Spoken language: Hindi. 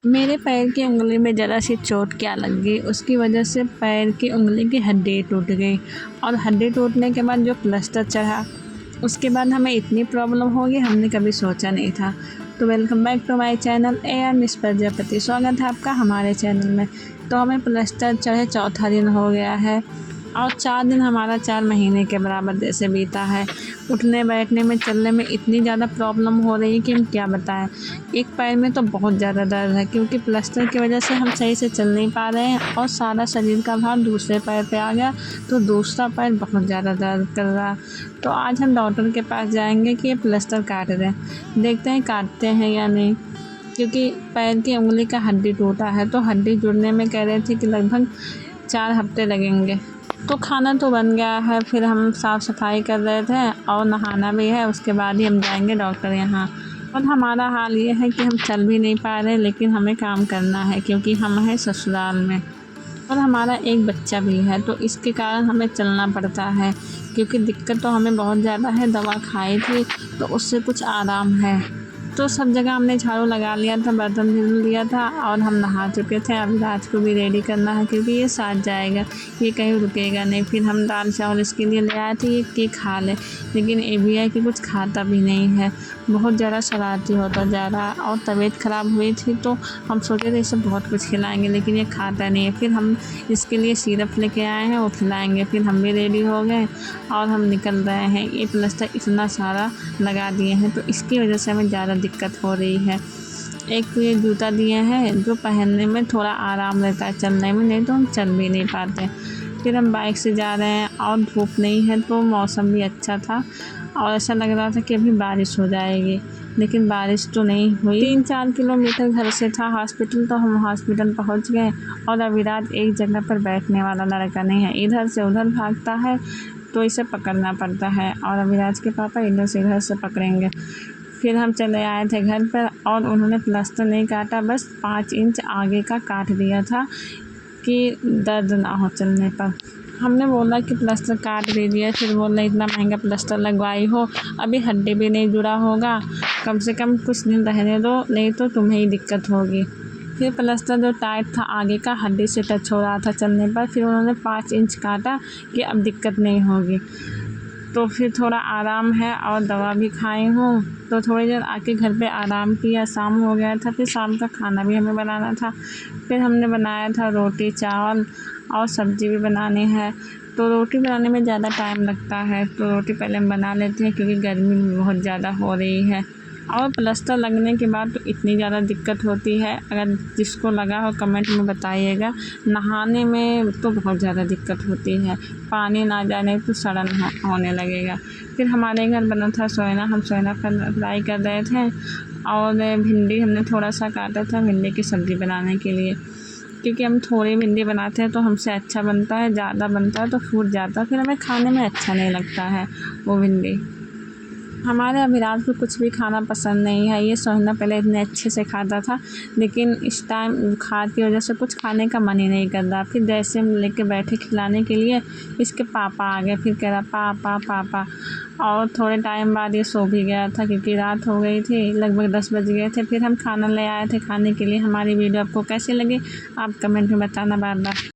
मेरे पैर की उँगली में ज़रा सी चोट क्या लग गई, उसकी वजह से पैर की उँगली की हड्डी टूट गई और हड्डी टूटने के बाद जो प्लास्टर चढ़ा, उसके बाद हमें इतनी प्रॉब्लम होगी हमने कभी सोचा नहीं था। तो welcome back to my channel AR miss Prajapati. स्वागत है आपका हमारे चैनल में। तो हमें प्लास्टर चढ़े चौथा दिन हो गया है और 4 दिन हमारा 4 महीने के बराबर जैसे बीता है। उठने बैठने में चलने में इतनी ज़्यादा प्रॉब्लम हो रही है कि हम क्या बताएं। एक पैर में तो बहुत ज़्यादा दर्द है क्योंकि प्लास्टर की वजह से हम सही से चल नहीं पा रहे हैं और सारा शरीर का भार दूसरे पैर पे आ गया, तो दूसरा पैर बहुत ज़्यादा दर्द कर रहा। तो आज हम डॉक्टर के पास जाएंगे कि ये प्लास्टर काट दें, देखते हैं काटते हैं या नहीं, क्योंकि पैर की उंगली का हड्डी टूटा है। तो हड्डी जुड़ने में कह रहे थे कि लगभग 4 हफ्ते लगेंगे। तो खाना तो बन गया है, फिर हम साफ़ सफाई कर रहे थे और नहाना भी है, उसके बाद ही हम जाएंगे डॉक्टर यहाँ। और हमारा हाल ये है कि हम चल भी नहीं पा रहे, लेकिन हमें काम करना है क्योंकि हम हैं ससुराल में और हमारा एक बच्चा भी है, तो इसके कारण हमें चलना पड़ता है। क्योंकि दिक्कत तो हमें बहुत ज़्यादा है, दवा खाई थी तो उससे कुछ आराम है। तो सब जगह हमने झाड़ू लगा लिया था, बर्तन धुल लिया था और हम नहा चुके थे। अभी रात को भी रेडी करना है क्योंकि ये साथ जाएगा, ये कहीं रुकेगा नहीं। फिर हम दाल चावल इसके लिए ले आए थे ये कि खा ले, लेकिन ये भी है कि कुछ खाता भी नहीं है, बहुत ज़्यादा शरारती होता जा रहा है। और तबीयत ख़राब हुई थी तो हम सोचे थे इसे बहुत कुछ खिलाएँगे, लेकिन ये खाता नहीं है। फिर हम इसके लिए सिरप लेके आए हैं, वो खिलाएँगे। फिर हम भी रेडी हो गए और हम निकल रहे हैं। ये प्लास्टर इतना सारा लगा दिए हैं तो इसकी वजह से हमें ज़्यादा दिक्कत हो रही है। एक तो ये जूता दिए हैं जो पहनने में थोड़ा आराम रहता है चलने में, नहीं तो हम चल भी नहीं पाते। फिर हम बाइक से जा रहे हैं और धूप नहीं है तो मौसम भी अच्छा था और ऐसा लग रहा था कि अभी बारिश हो जाएगी, लेकिन बारिश तो नहीं हुई। 3-4 किलोमीटर घर से था हॉस्पिटल, तो हम हॉस्पिटल पहुंच गए। और अविराज एक जगह पर बैठने वाला लड़का नहीं है, इधर से उधर भागता है तो इसे पकड़ना पड़ता है और अविराज के पापा इधर से इधर से पकड़ेंगे। फिर हम चले आए थे घर पर और उन्होंने प्लास्टर नहीं काटा, बस 5 इंच आगे का काट दिया था कि दर्द ना हो चलने पर। हमने बोला कि प्लास्टर काट दीजिए, फिर बोला इतना महंगा प्लास्टर लगवाई हो, अभी हड्डी भी नहीं जुड़ा होगा, कम से कम कुछ दिन रहने दो, नहीं तो तुम्हें ही दिक्कत होगी। फिर प्लास्टर जो टाइट था आगे का हड्डी से टच हो रहा था चलने पर, फिर उन्होंने 5 इंच काटा कि अब दिक्कत नहीं होगी। तो फिर थोड़ा आराम है और दवा भी खाई हूँ, तो थोड़ी देर आके घर पे आराम किया। शाम हो गया था, फिर शाम का खाना भी हमें बनाना था। फिर हमने बनाया था रोटी चावल और सब्ज़ी भी बनानी है। तो रोटी बनाने में ज़्यादा टाइम लगता है, तो रोटी पहले हम बना लेते हैं क्योंकि गर्मी बहुत ज़्यादा हो रही है। और प्लास्टर लगने के बाद तो इतनी ज़्यादा दिक्कत होती है, अगर जिसको लगा हो कमेंट में बताइएगा। नहाने में तो बहुत ज़्यादा दिक्कत होती है, पानी ना जाने तो सड़न होने लगेगा। फिर हमारे घर बना था सोयना, हम सोयना फ्राई कर रहे थे और भिंडी हमने थोड़ा सा काटा था भिंडी की सब्ज़ी बनाने के लिए, क्योंकि हम थोड़ी भिंडी बनाते हैं तो हमसे अच्छा बनता है, ज़्यादा बनता है तो फूट जाता है, फिर हमें खाने में अच्छा नहीं लगता है वो भिंडी। हमारे अभिराज को कुछ भी खाना पसंद नहीं है। ये सोहना पहले इतने अच्छे से खाता था, लेकिन इस टाइम बुखार की वजह से कुछ खाने का मन ही नहीं कर रहा। फिर जैसे हम लेके बैठे खिलाने के लिए, इसके पापा आ गए, फिर कह रहा पापा पापा। और थोड़े टाइम बाद ये सो भी गया था क्योंकि रात हो गई थी, लगभग 10 बज गए थे। फिर हम खाना ले आए थे खाने के लिए। हमारी वीडियो आपको कैसी लगी आप कमेंट में बताना बार बार।